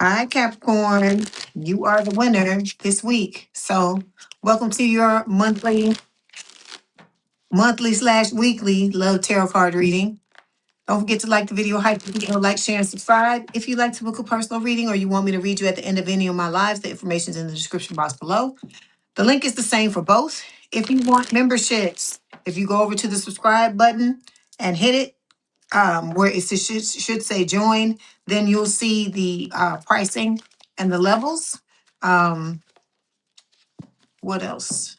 All right, Capricorn, you are the winner this week. So, welcome to your monthly/weekly love tarot card reading. Don't forget to like the video, hype the video, like, share, and subscribe. If you'd like to book a personal reading or you want me to read you at the end of any of my lives, the information is in the description box below. The link is the same for both. If you want memberships, if you go over to the subscribe button and hit it, where should say join, then you'll see the pricing and the levels. Um, what else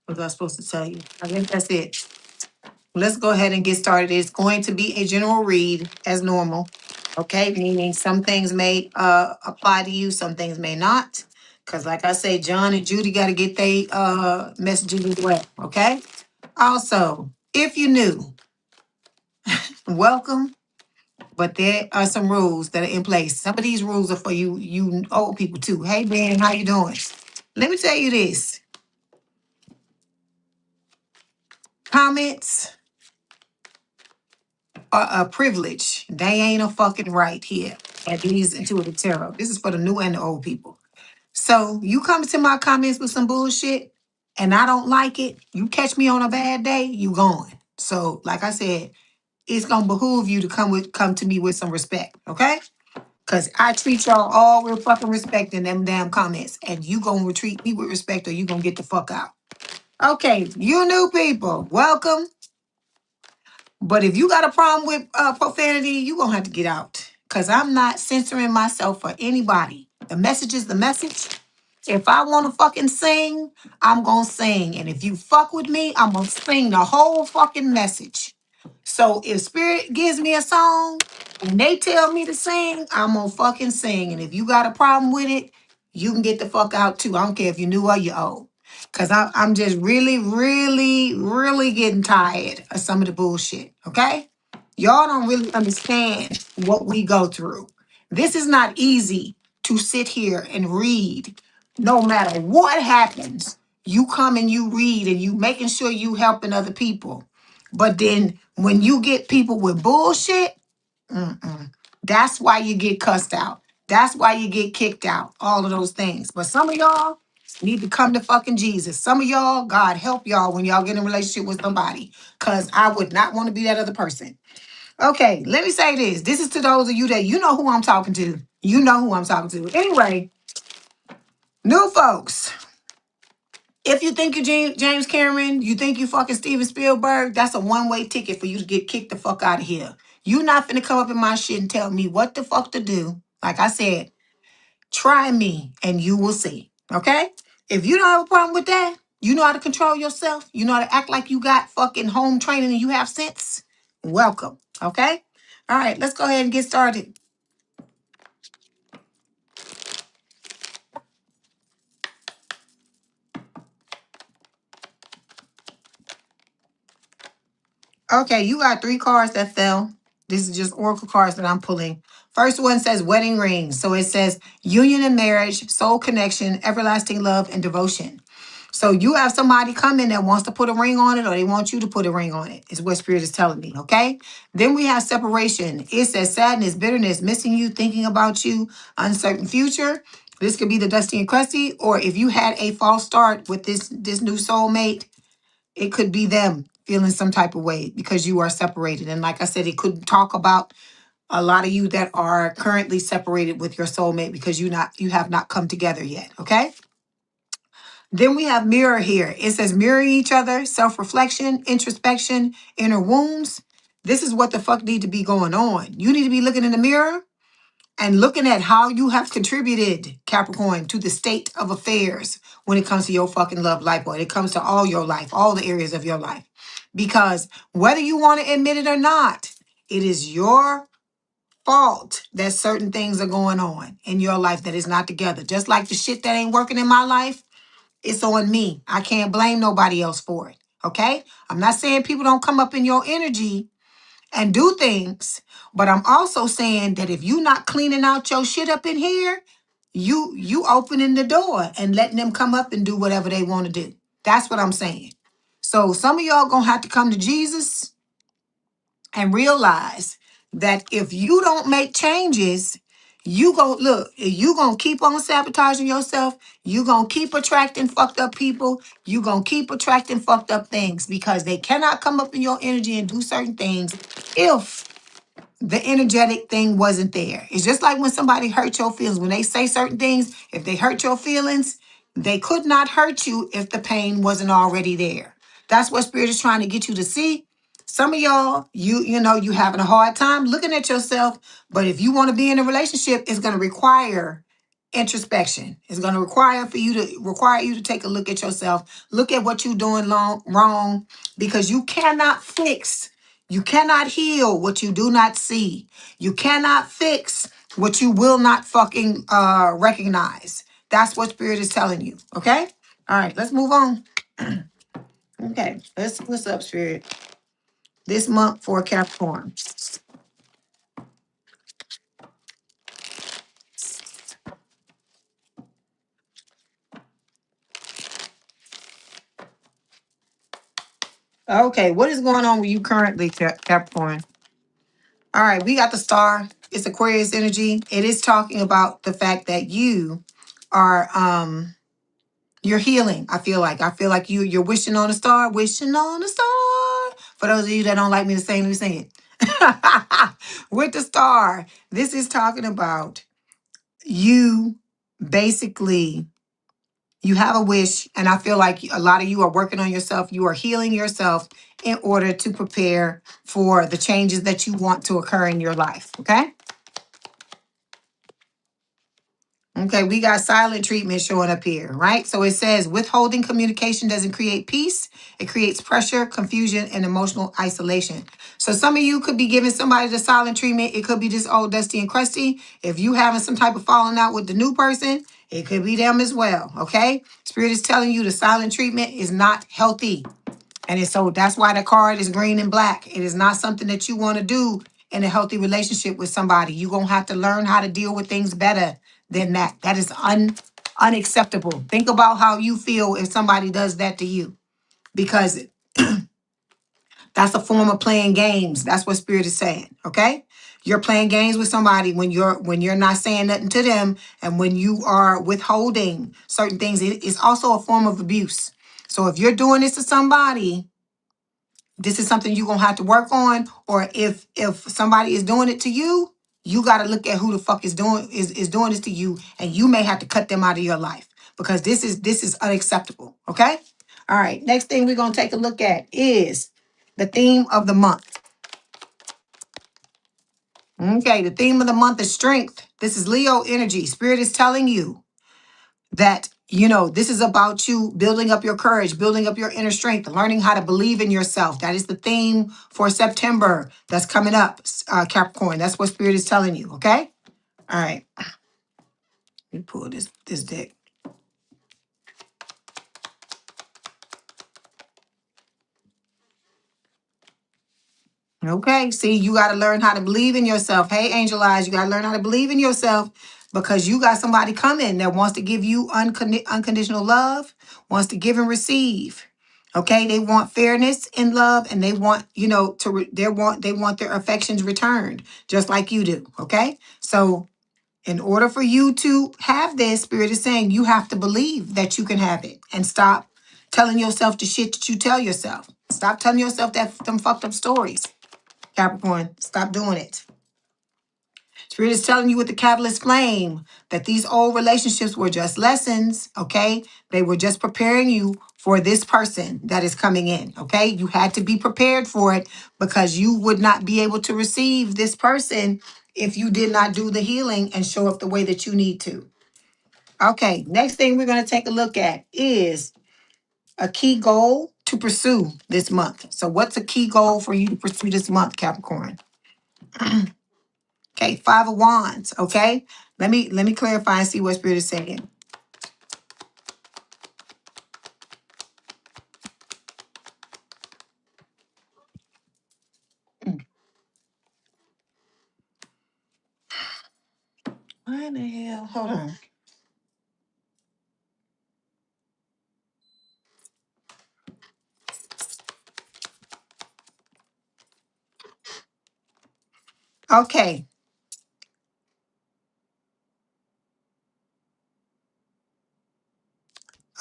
was I supposed to tell you? I think that's it. Let's go ahead and get started. It's going to be a general read as normal. Okay, meaning some things may apply to you, some things may not. Because like I say, John and Judy got to get their messages as well. Okay. Also, if you're new, welcome. But there are some rules that are in place. Some of these rules are for you old people too. Hey Ben, how you doing? Let me tell you this. Comments are a privilege. They ain't a fucking right here at Lee's Intuitive Tarot. This is for the new and the old people. So you come to my comments with some bullshit and I don't like it, you catch me on a bad day, you gone. So like I said, it's gonna behoove you to come to me with some respect, okay? Cause I treat y'all all with fucking respect in them damn comments. And you gonna treat me with respect or you gonna get the fuck out. Okay, you new people, welcome. But if you got a problem with profanity, you gonna have to get out. Cause I'm not censoring myself for anybody. The message is the message. If I wanna fucking sing, I'm gonna sing. And if you fuck with me, I'm gonna sing the whole fucking message. So if Spirit gives me a song and they tell me to sing, I'm gonna fucking sing. And if you got a problem with it, you can get the fuck out too. I don't care if you're new or you're old. Cause I'm just really getting tired of some of the bullshit. Okay? Y'all don't really understand what we go through. This is not easy to sit here and read. No matter what happens, you come and you read and you making sure you helping other people. But then when you get people with bullshit, that's why you get cussed out. That's why you get kicked out. All of those things. But some of y'all need to come to fucking Jesus. Some of y'all, God help y'all when y'all get in a relationship with somebody. Because I would not want to be that other person. Okay, let me say this. This is to those of you that you know who I'm talking to. You know who I'm talking to. Anyway, new folks. If you think you're James Cameron, you think you fucking Steven Spielberg, that's a one-way ticket for you to get kicked the fuck out of here. You not finna come up in my shit and tell me what the fuck to do. Like I said, try me and you will see. Okay? If you don't have a problem with that, you know how to control yourself, you know how to act like you got fucking home training and you have sense, welcome. Okay? All right, let's go ahead and get started. Okay, you got 3 cards that fell. This is just oracle cards that I'm pulling. First one says wedding ring. So it says union and marriage, soul connection, everlasting love, and devotion. So you have somebody coming that wants to put a ring on it or they want you to put a ring on it, is what Spirit is telling me, okay? Then we have separation. It says sadness, bitterness, missing you, thinking about you, uncertain future. This could be the Dusty and Crusty, or if you had a false start with this new soulmate, it could be them feeling some type of way because you are separated. And like I said, it could talk about a lot of you that are currently separated with your soulmate because you have not come together yet. Okay. Then we have mirror here. It says mirror each other, self-reflection, introspection, inner wounds. This is what the fuck need to be going on. You need to be looking in the mirror and looking at how you have contributed, Capricorn, to the state of affairs when it comes to your fucking love life, or it comes to all your life, all the areas of your life. Because whether you want to admit it or not, it is your fault that certain things are going on in your life that is not together. Just like the shit that ain't working in my life, it's on me. I can't blame nobody else for it. Okay? I'm not saying people don't come up in your energy and do things, but I'm also saying that if you not cleaning out your shit up in here, you opening the door and letting them come up and do whatever they want to do. That's what I'm saying. So some of y'all gonna have to come to Jesus and realize that if you don't make changes, You go look, you gonna keep on sabotaging yourself. You gonna keep attracting fucked up people. You gonna keep attracting fucked up things because they cannot come up in your energy and do certain things if the energetic thing wasn't there. It's just like when somebody hurt your feelings. When they say certain things, if they hurt your feelings, they could not hurt you if the pain wasn't already there. That's what Spirit is trying to get you to see. Some of y'all, you know, you having a hard time looking at yourself, but if you want to be in a relationship, it's going to require introspection. It's going to require you to take a look at yourself, look at what you're doing wrong, because you cannot heal what you do not see. You cannot fix what you will not fucking recognize. That's what Spirit is telling you. Okay? All right, let's move on. Okay, what's up, Spirit? This month for Capricorn. Okay, what is going on with you currently, Capricorn? All right, we got the star. It's Aquarius energy. It is talking about the fact that you are you're healing. I feel like you're wishing on a star, wishing on a star. For those of you that don't like me to sing, let me sing it. With the star, this is talking about you basically you have a wish, and I feel like a lot of you are working on yourself. You are healing yourself in order to prepare for the changes that you want to occur in your life. Okay? Okay, we got silent treatment showing up here, right? So it says withholding communication doesn't create peace. It creates pressure, confusion, and emotional isolation. So some of you could be giving somebody the silent treatment. It could be this old Dusty and Crusty. If you having some type of falling out with the new person, it could be them as well, okay? Spirit is telling you the silent treatment is not healthy. And it's so that's why the card is green and black. It is not something that you want to do in a healthy relationship with somebody. You're going to have to learn how to deal with things better than that. That is unacceptable. Think about how you feel if somebody does that to you, because that's a form of playing games. That's what Spirit is saying, okay? You're playing games with somebody when you're not saying nothing to them, and when you are withholding certain things. It's also a form of abuse. So if you're doing this to somebody, this is something you're gonna have to work on. Or if somebody is doing it to you, you got to look at who the fuck is doing this to you, and you may have to cut them out of your life, because this is unacceptable. Okay. All right, next thing we're gonna take a look at is the theme of the month. Okay, the theme of the month is strength. This is Leo energy. Spirit is telling you that, you know, this is about you building up your courage, building up your inner strength, learning how to believe in yourself. That is the theme for September that's coming up, Capricorn. That's what Spirit is telling you, okay? All right. Let me pull this deck. Okay, see, you got to learn how to believe in yourself. Hey, Angel Eyes, you got to learn how to believe in yourself, because you got somebody coming that wants to give you unconditional love, wants to give and receive. Okay, they want fairness in love, and they want, you know, they want their affections returned, just like you do. Okay, so in order for you to have this, Spirit is saying you have to believe that you can have it, and stop telling yourself the shit that you tell yourself. Stop telling yourself them fucked up stories. Capricorn, stop doing it. Spirit is telling you with the catalyst flame that these old relationships were just lessons, okay? They were just preparing you for this person that is coming in, okay? You had to be prepared for it, because you would not be able to receive this person if you did not do the healing and show up the way that you need to. Okay, next thing we're going to take a look at is a key goal to pursue this month. So what's a key goal for you to pursue this month, Capricorn? Okay, Five of Wands. Okay, let me clarify and see what Spirit is saying. Why the hell? Hold on. Okay,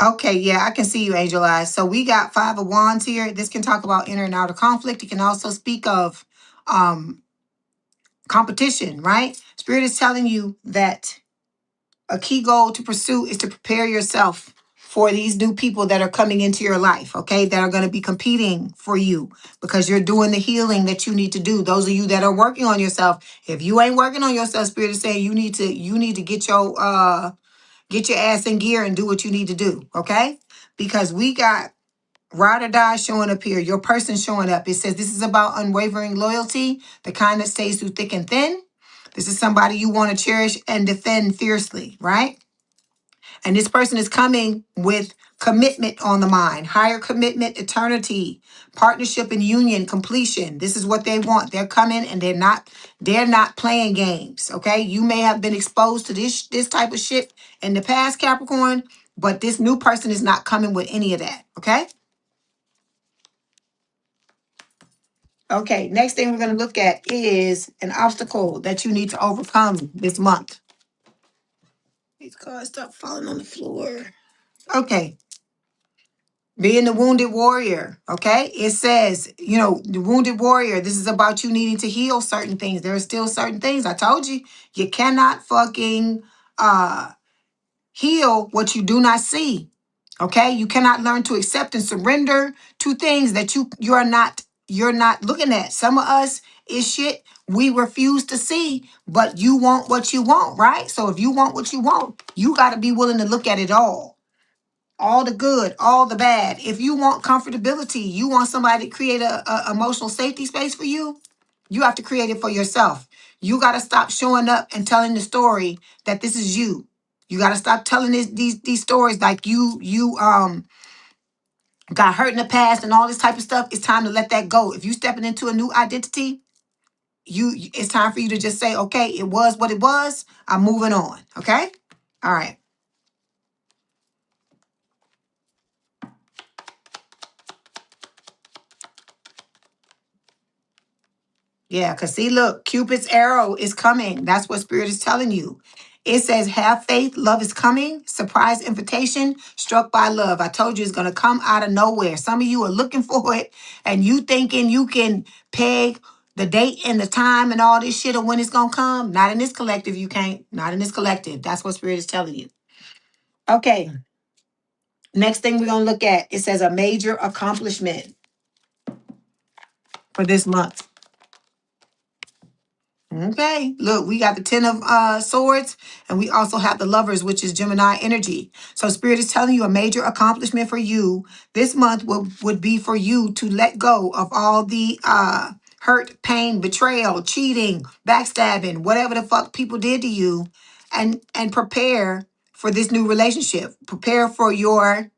Okay, yeah, I can see you, Angel Eyes. So we got 5 of Wands here. This can talk about inner and outer conflict. It can also speak of um competition, right? Spirit is telling you that a key goal to pursue is to prepare yourself for these new people that are coming into your life, okay? That are going to be competing for you because you're doing the healing that you need to do. Those of you that are working on yourself, if you ain't working on yourself, Spirit is saying you need to get your ass in gear and do what you need to do, okay? Because we got ride or die showing up here, your person showing up. It says this is about unwavering loyalty, the kind that stays through thick and thin. This is somebody you want to cherish and defend fiercely, right? And this person is coming with commitment on the mind, higher commitment, eternity, partnership and union, completion. This is what they want. They're coming and they're not playing games. Okay. You may have been exposed to this type of shit in the past, Capricorn, but this new person is not coming with any of that. Okay. Okay. Next thing we're going to look at is an obstacle that you need to overcome this month. These cards stop falling on the floor. Okay. Being the wounded warrior, okay? It says, the wounded warrior, this is about you needing to heal certain things. There are still certain things. I told you, you cannot fucking heal what you do not see, okay? You cannot learn to accept and surrender to things that you're not looking at. Some of us is shit we refuse to see, but you want what you want, right? So if you want what you want, you got to be willing to look at it all the good, all the bad. If you want comfortability, you want somebody to create a emotional safety space for you, you have to create it for yourself. You got to stop showing up and telling the story that this is you. You got to stop telling these stories like you got hurt in the past and all this type of stuff. It's time to let that go. If you stepping into a new identity, it's time for you to just say, okay, it was what it was. I'm moving on. Okay? All right. Yeah, because see, look, Cupid's arrow is coming. That's what Spirit is telling you. It says, have faith, love is coming. Surprise invitation, struck by love. I told you it's going to come out of nowhere. Some of you are looking for it and you thinking you can peg the date and the time and all this shit of when it's going to come. Not in this collective, you can't. Not in this collective. That's what Spirit is telling you. Okay, next thing we're going to look at, it says a major accomplishment for this month. Okay, look, we got the 10 of swords and we also have the lovers, which is Gemini energy. So Spirit is telling you a major accomplishment for you this month would be for you to let go of all the hurt, pain, betrayal, cheating, backstabbing, whatever the fuck people did to you, and prepare for this new relationship. Prepare for your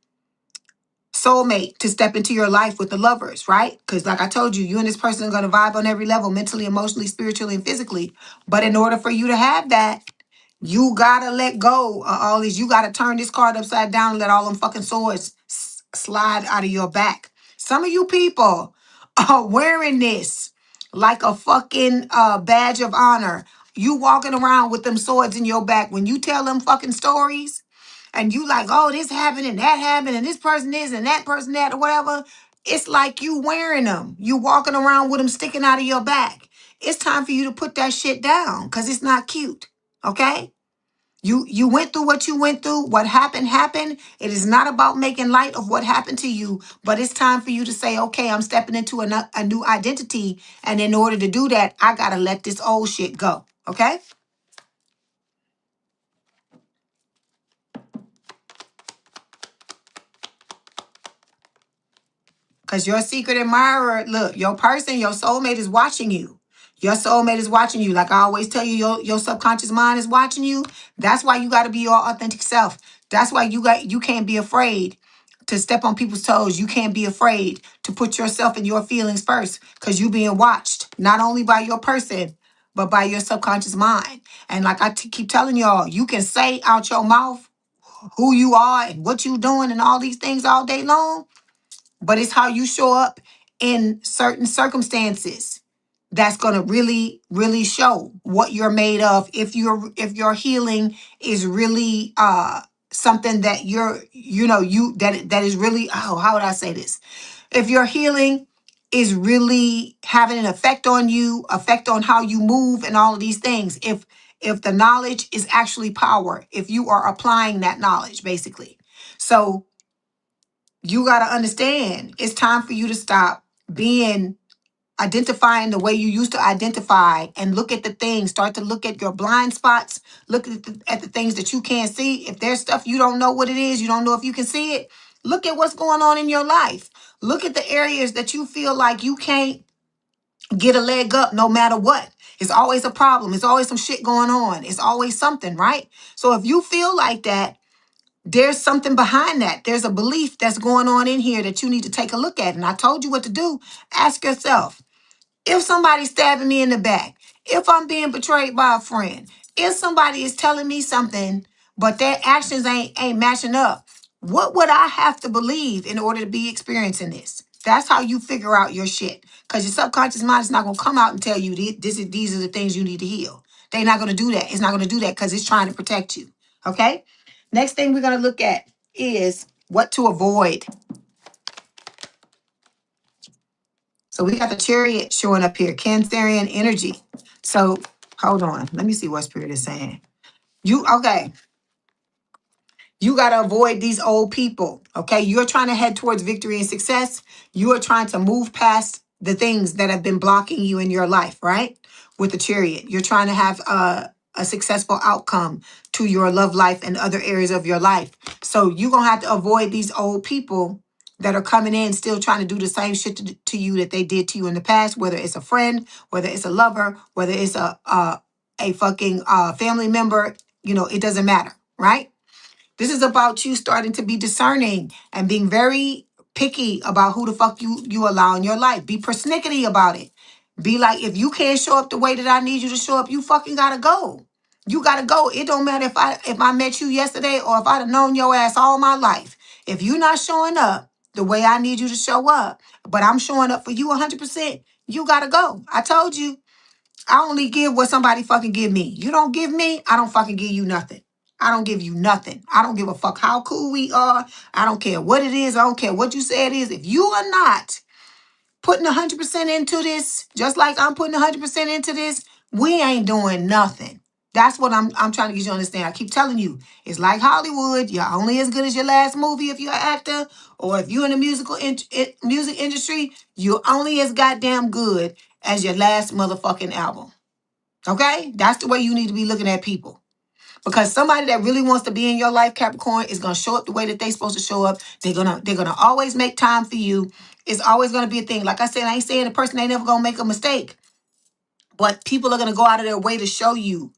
soulmate to step into your life with the lovers, right? Because like I told you, you and this person are going to vibe on every level, mentally, emotionally, spiritually, and physically. But in order for you to have that, you got to let go of all these. You got to turn this card upside down and let all them fucking swords slide out of your back. Some of you people are wearing this like a fucking badge of honor. You walking around with them swords in your back. When you tell them fucking stories, and you like, oh, this happened and that happened and this person is and that person that or whatever, it's like you wearing them. You walking around with them sticking out of your back. It's time for you to put that shit down because it's not cute. Okay? You went through what you went through. What happened, happened. It is not about making light of what happened to you, but it's time for you to say, okay, I'm stepping into a new identity. And in order to do that, I got to let this old shit go. Okay? Because your secret admirer, look, your person, your soulmate is watching you. Your soulmate is watching you. Like I always tell you, your subconscious mind is watching you. That's why you got to be your authentic self. That's why you can't be afraid to step on people's toes. You can't be afraid to put yourself and your feelings first because you being watched, not only by your person, but by your subconscious mind. And like I keep telling y'all, you can say out your mouth who you are and what you doing and all these things all day long. But it's how you show up in certain circumstances that's going to really, really show what you're made of. If your healing is really something that that is really, oh, how would I say this? If your healing is really having an effect on you, effect on how you move and all of these things, if the knowledge is actually power, if you are applying that knowledge, basically. So you got to understand, it's time for you to stop being identifying the way you used to identify, and look at the things. Start to look at your blind spots. Look at the things that you can't see. If there's stuff you don't know what it is, you don't know if you can see it, look at what's going on in your life. Look at the areas that you feel like you can't get a leg up no matter what. It's always a problem. It's always some shit going on. It's always something, right? So if you feel like that, there's something behind that. There's a belief that's going on in here that you need to take a look at. And I told you what to do. Ask yourself, if somebody's stabbing me in the back, if I'm being betrayed by a friend, if somebody is telling me something, but their actions ain't matching up, what would I have to believe in order to be experiencing this? That's how you figure out your shit. Because your subconscious mind is not going to come out and tell you these are the things you need to heal. They're not going to do that. It's not going to do that because it's trying to protect you. Okay? Next thing we're going to look at is what to avoid. So we got the Chariot showing up here, Cancerian energy. So hold on. Let me see what Spirit is saying. Okay. You got to avoid these old people. Okay. You're trying to head towards victory and success. You are trying to move past the things that have been blocking you in your life, right? With the Chariot. You're trying to have a successful outcome to your love life and other areas of your life. So you're going to have to avoid these old people that are coming in still trying to do the same shit to you that they did to you in the past, whether it's a friend, whether it's a lover, whether it's a fucking family member, it doesn't matter, right? This is about you starting to be discerning and being very picky about who the fuck you allow in your life. Be persnickety about it. Be like, if you can't show up the way that I need you to show up, you fucking gotta go. You gotta go. It don't matter if I met you yesterday or if I'd have known your ass all my life. If you're not showing up the way I need you to show up, but I'm showing up for you 100%, you gotta go. I told you. I only give what somebody fucking give me. You don't give me, I don't fucking give you nothing. I don't give you nothing. I don't give a fuck how cool we are. I don't care what it is. I don't care what you say it is. If you are not putting 100% into this, just like I'm putting 100% into this, we ain't doing nothing. That's what I'm trying to get you to understand. I keep telling you, it's like Hollywood. You're only as good as your last movie if you're an actor, or if you're in the music industry, you're only as goddamn good as your last motherfucking album. Okay? That's the way you need to be looking at people. Because somebody that really wants to be in your life, Capricorn, is gonna show up the way that they're supposed to show up. They're gonna always make time for you. It's always gonna be a thing. Like I said, I ain't saying the person ain't never gonna make a mistake. But people are gonna go out of their way to show you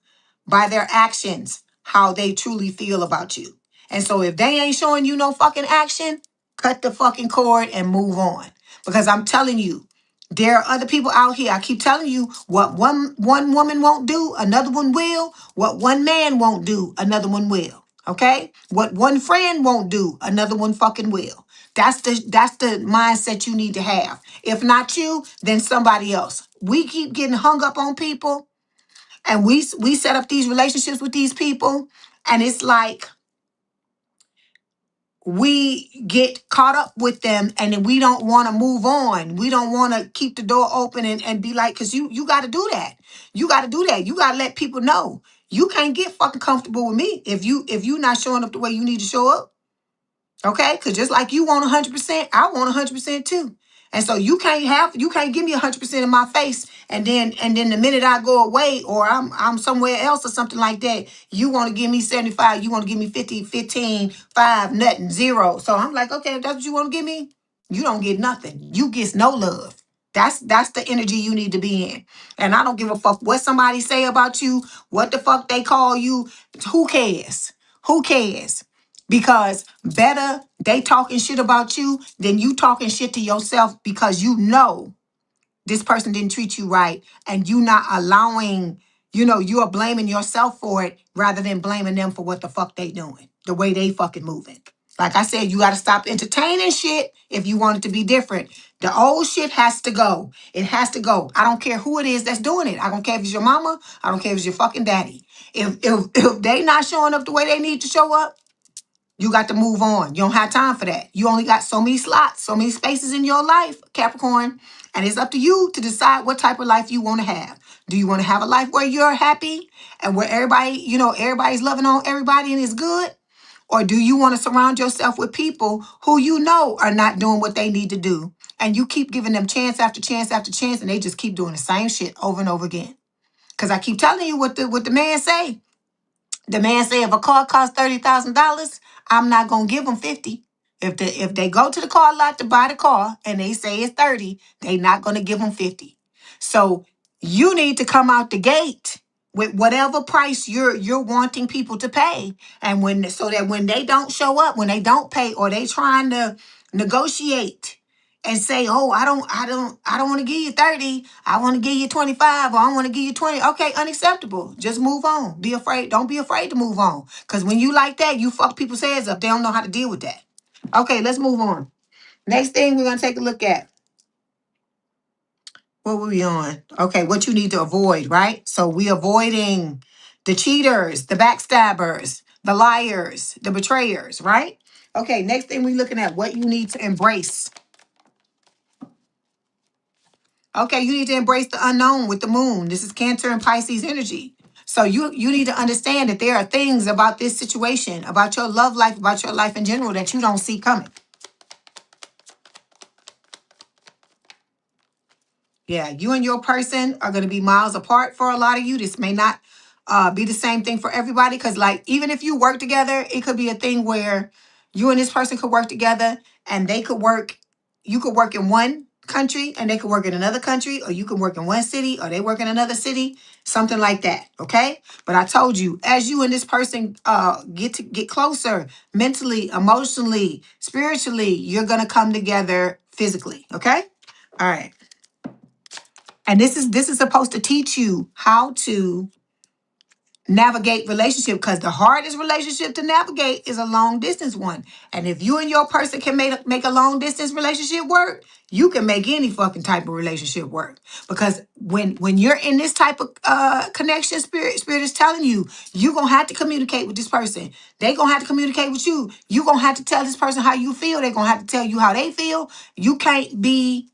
by their actions how they truly feel about you. And so if they ain't showing you no fucking action, cut the fucking cord and move on. Because I'm telling you, there are other people out here. I keep telling you, what one woman won't do, another one will. What one man won't do, another one will. Okay? What one friend won't do, another one fucking will. That's the mindset you need to have. If not you, then somebody else. We keep getting hung up on people, and we set up these relationships with these people, and it's like we get caught up with them, and then we don't want to move on. We don't want to keep the door open and be like, because you got to do that. You got to do that. You got to let people know. You can't get fucking comfortable with me if you not showing up the way you need to show up. Okay? Because just like you want 100%, I want 100% too. And so you can't give me 100% in my face, and then the minute I go away, or I'm somewhere else or something like that, you want to give me 75, you want to give me 50, 15, 5, nothing, 0. So I'm like, okay, if that's what you want to give me, you don't get nothing. You get no love. That's the energy you need to be in. And I don't give a fuck what somebody say about you, what the fuck they call you. Who cares? Who cares? Because better they talking shit about you than you talking shit to yourself, because you know this person didn't treat you right, and you not allowing, you are blaming yourself for it rather than blaming them for what the fuck they doing, the way they fucking moving. Like I said, you got to stop entertaining shit if you want it to be different. The old shit has to go. It has to go. I don't care who it is that's doing it. I don't care if it's your mama. I don't care if it's your fucking daddy. If they not showing up the way they need to show up, You got to move on. You don't have time for that. You only got so many slots, so many spaces in your life, Capricorn. And it's up to you to decide what type of life you want to have. Do you want to have a life where you're happy and where everybody, everybody's loving on everybody and is good? Or do you want to surround yourself with people who you know are not doing what they need to do? And you keep giving them chance after chance after chance, and they just keep doing the same shit over and over again. Because I keep telling you what the man say. The man say if a car costs $30,000, I'm not gonna give them 50. If they go to the car lot to buy the car and they say it's 30, they not gonna give them 50. So you need to come out the gate with whatever price you're wanting people to pay, and so that when they don't show up, when they don't pay, or they trying to negotiate and say, "Oh, I don't want to give you 30. I want to give you 25, or I want to give you 20." Okay, unacceptable. Just move on. Be afraid. Don't be afraid to move on. Because when you like that, you fuck people's heads up. They don't know how to deal with that. Okay, let's move on. Next thing we're gonna take a look at. What were we on? Okay, what you need to avoid, right? So we avoiding the cheaters, the backstabbers, the liars, the betrayers, right? Okay, next thing we're looking at, what you need to embrace. Okay, you need to embrace the unknown with the moon. This is Cancer and Pisces energy. So you need to understand that there are things about this situation, about your love life, about your life in general that you don't see coming. Yeah, you and your person are going to be miles apart for a lot of you. This may not be the same thing for everybody, because like even if you work together, it could be a thing where you and this person could work together, and they could work. You could work in one country and they could work in another country, or you can work in one city or they work in another city, something like that. Okay, but I told you, as you and this person get closer mentally, emotionally, spiritually, you're gonna come together physically. Okay, all right. And this is supposed to teach you how to navigate relationship, because the hardest relationship to navigate is a long distance one. And if you and your person can make a long distance relationship work, you can make any fucking type of relationship work. Because when you're in this type of connection, spirit is telling you, you're gonna have to communicate with this person. They gonna have to communicate with you. You're gonna have to tell this person how you feel. They're gonna have to tell you how they feel. You can't be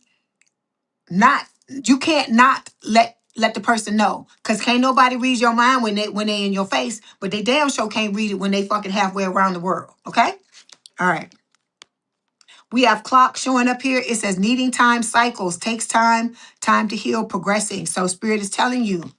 not you can't not let the person know, because can't nobody read your mind when they in your face, but they damn sure can't read it when they fucking halfway around the world. Okay, all right. We have clock showing up here. It says needing time, cycles, takes time to heal, progressing. So spirit is telling you,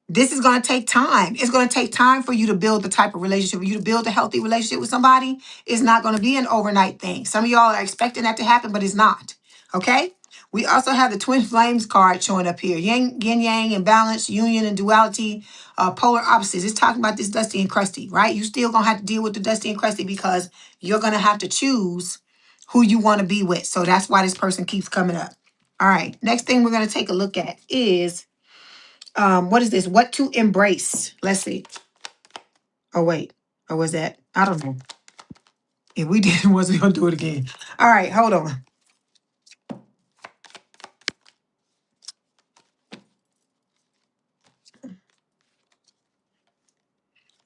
this is going to take time. It's going to take time for you to build the type of relationship. For you to build a healthy relationship with somebody, it's not going to be an overnight thing. Some of y'all are expecting that to happen, but it's not. Okay? We also have the twin flames card showing up here. Yin yang, imbalance, union and duality, polar opposites. It's talking about this dusty and crusty, right? You still going to have to deal with the dusty and crusty, because you're going to have to choose who you want to be with. So that's why this person keeps coming up. All right. Next thing we're going to take a look at is what is this? What to embrace? Let's see. Oh, wait. Or was that? I don't know. If we did, was we gonna do it again? All right, hold on.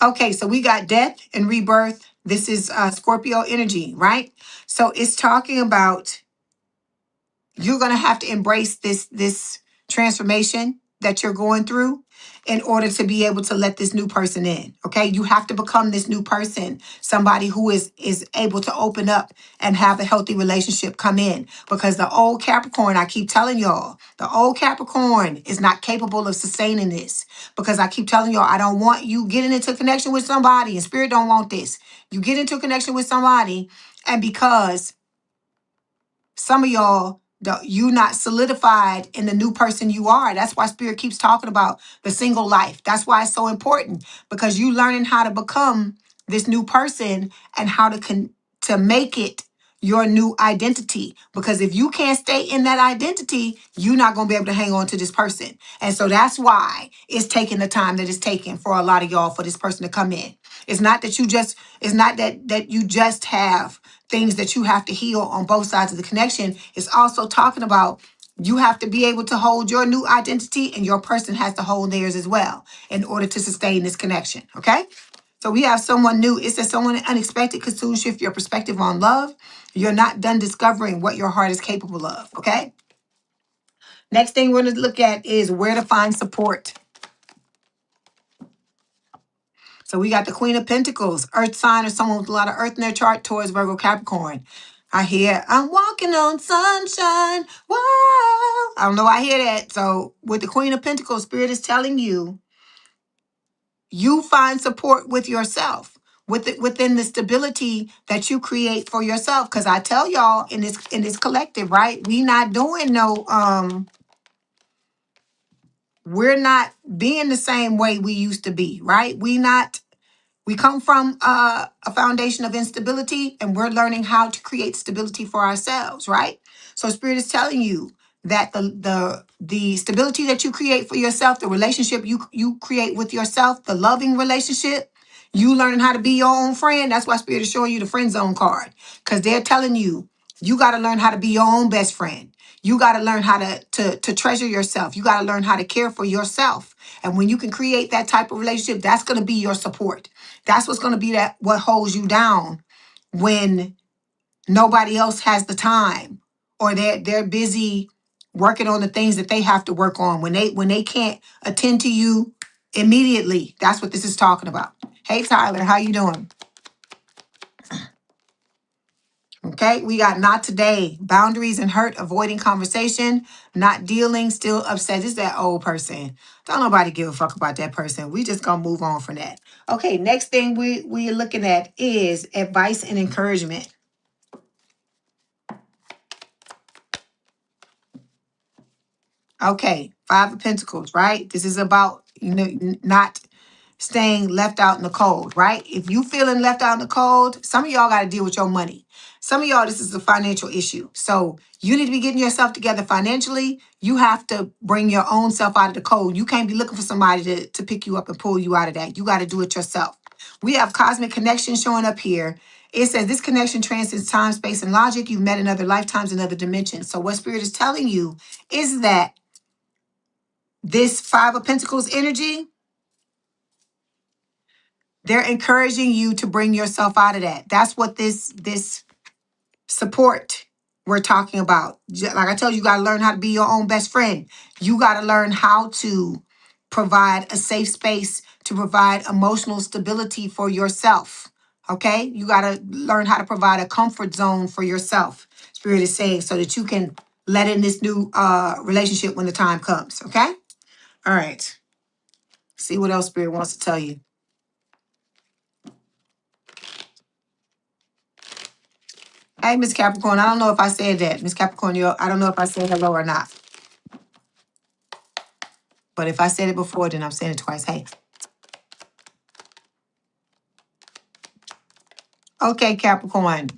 Okay, so we got death and rebirth. This is Scorpio energy, right? So it's talking about you're going to have to embrace this transformation that you're going through in order to be able to let this new person in. Okay, you have to become this new person, somebody who is able to open up and have a healthy relationship come in, because the old Capricorn, I keep telling y'all, the old Capricorn is not capable of sustaining this, because I keep telling y'all, I don't want you getting into connection with somebody, and spirit don't want this. You get into a connection with somebody, and because some of y'all, you not solidified in the new person you are. That's why spirit keeps talking about the single life. That's why it's so important, because you learning how to become this new person and how to make it your new identity. Because if you can't stay in that identity, you're not going to be able to hang on to this person. And so that's why it's taking the time that it's taking for a lot of y'all for this person to come in. It's not that you just have things that you have to heal on both sides of the connection. It's also talking about you have to be able to hold your new identity, and your person has to hold theirs as well in order to sustain this connection. Okay? So we have someone new. It says someone unexpected could soon shift your perspective on love. You're not done discovering what your heart is capable of, okay? Next thing we're going to look at is where to find support. So we got the Queen of Pentacles, Earth sign, or someone with a lot of Earth in their chart, Taurus, Virgo, Capricorn. I hear, I'm walking on sunshine. Whoa. I don't know why I hear that. So with the Queen of Pentacles, Spirit is telling you, you find support with yourself, within the stability that you create for yourself. Because I tell y'all in this collective, right? We not doing no we're not being the same way we used to be, right? We come from a foundation of instability, and we're learning how to create stability for ourselves, right? So Spirit is telling you that the stability that you create for yourself, the relationship you create with yourself, the loving relationship, you learning how to be your own friend. That's why Spirit is showing you the friend zone card, because they're telling you you got to learn how to be your own best friend. You got to learn how to treasure yourself. You got to learn how to care for yourself. And when you can create that type of relationship, that's going to be your support. That's what's going to be what holds you down when nobody else has the time, or they're busy working on the things that they have to work on, when they can't attend to you immediately. That's what this is talking about. Hey Tyler, how you doing? Okay, we got not today, boundaries and hurt, avoiding conversation, not dealing, still upset. This is that old person. Don't nobody give a fuck about that person. We just gonna move on from that. Okay, next thing we're looking at is advice and encouragement. Okay, Five of Pentacles, right? This is about, not staying left out in the cold, right? If you feeling left out in the cold, some of y'all got to deal with your money. Some of y'all, this is a financial issue. So you need to be getting yourself together financially. You have to bring your own self out of the cold. You can't be looking for somebody to pick you up and pull you out of that. You got to do it yourself. We have cosmic connection showing up here. It says this connection transcends time, space, and logic. You've met in other lifetimes, in other dimensions. So what Spirit is telling you is that this Five of Pentacles energy, they're encouraging you to bring yourself out of that. That's what this support we're talking about. Like I told you, you got to learn how to be your own best friend. You got to learn how to provide a safe space, to provide emotional stability for yourself. Okay? You got to learn how to provide a comfort zone for yourself, Spirit is saying, so that you can let in this new relationship when the time comes. Okay? All right. See what else Spirit wants to tell you. Hey, Miss Capricorn, I don't know if I said that. Miss Capricorn, I don't know if I said hello or not. But if I said it before, then I'm saying it twice. Hey. Okay, Capricorn.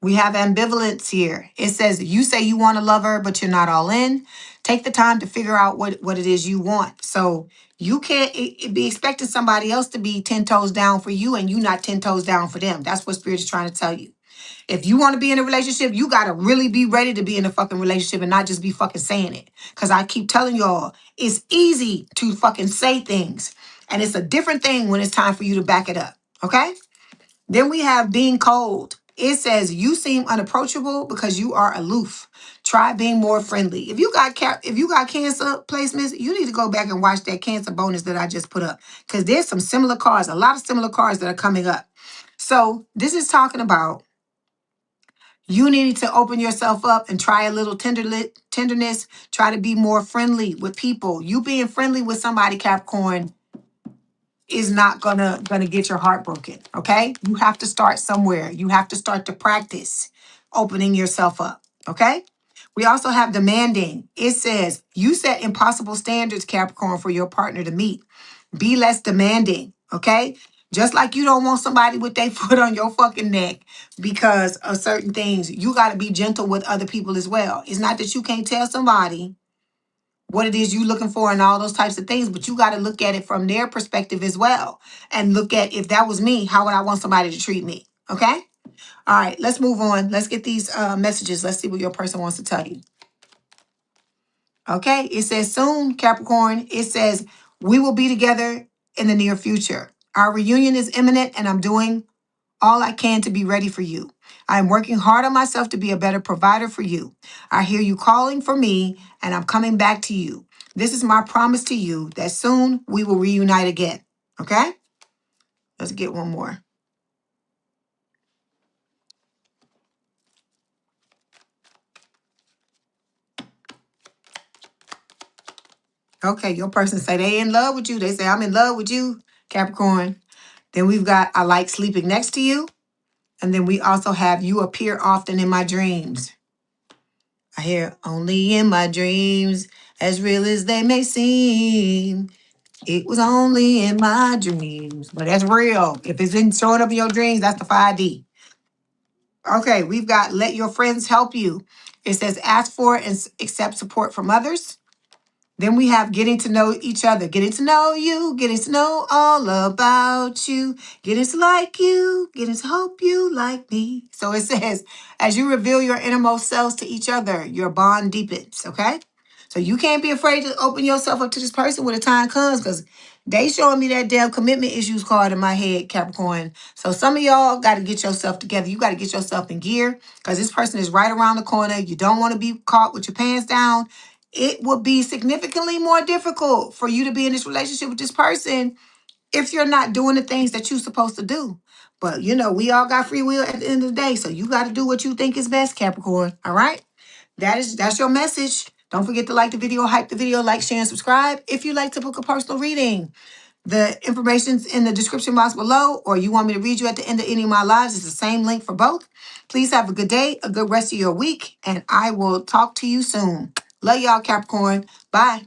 We have ambivalence here. It says you say you want to love her, but you're not all in. Take the time to figure out what it is you want. So you can't be expecting somebody else to be 10 toes down for you, and you not 10 toes down for them. That's what Spirit is trying to tell you. If you want to be in a relationship, you got to really be ready to be in a fucking relationship and not just be fucking saying it. Because I keep telling y'all, it's easy to fucking say things. And it's a different thing when it's time for you to back it up. Okay? Then we have being cold. It says you seem unapproachable because you are aloof. Try being more friendly. If you got cancer placements, you need to go back and watch that cancer bonus that I just put up. Because there's some similar cards, a lot of similar cards that are coming up. So this is talking about you need to open yourself up and try a little tenderness. Try to be more friendly with people. You being friendly with somebody, Capricorn, is not gonna get your heart broken. Okay? You have to start somewhere. You have to start to practice opening yourself up. Okay? We also have demanding. It says you set impossible standards, Capricorn, for your partner to meet. Be less demanding. Okay? Just like you don't want somebody with their foot on your fucking neck because of certain things, you got to be gentle with other people as well. It's not that you can't tell somebody what it is you're looking for and all those types of things, but you got to look at it from their perspective as well. And look at, if that was me, how would I want somebody to treat me? Okay? All right, let's move on. Let's get these messages. Let's see what your person wants to tell you. Okay, it says soon, Capricorn. It says we will be together in the near future. Our reunion is imminent, and I'm doing all I can to be ready for you. I am working hard on myself to be a better provider for you. I hear you calling for me, and I'm coming back to you. This is my promise to you that soon we will reunite again. Okay? Let's get one more. Okay, your person say they in love with you. They say, I'm in love with you, Capricorn. Then we've got, I like sleeping next to you. And then we also have, you appear often in my dreams. I hear, only in my dreams, as real as they may seem. It was only in my dreams. But that's real. If it's been showing up in your dreams, that's the 5D. Okay, we've got, let your friends help you. It says, ask for and accept support from others. Then we have getting to know each other, getting to know you, getting to know all about you, getting to like you, getting to hope you like me. So it says, as you reveal your innermost selves to each other, your bond deepens, okay? So you can't be afraid to open yourself up to this person when the time comes, because they showing me that damn commitment issues card in my head, Capricorn. So some of y'all got to get yourself together. You got to get yourself in gear, because this person is right around the corner. You don't want to be caught with your pants down. It would be significantly more difficult for you to be in this relationship with this person if you're not doing the things that you're supposed to do. But you know, we all got free will at the end of the day. So you got to do what you think is best, Capricorn. All right? That's your message. Don't forget to like the video, hype the video, like, share, and subscribe. If you'd like to book a personal reading, the information's in the description box below, or you want me to read you at the end of any of my lives, it's the same link for both. Please have a good day, a good rest of your week, and I will talk to you soon. Love y'all, Capricorn. Bye.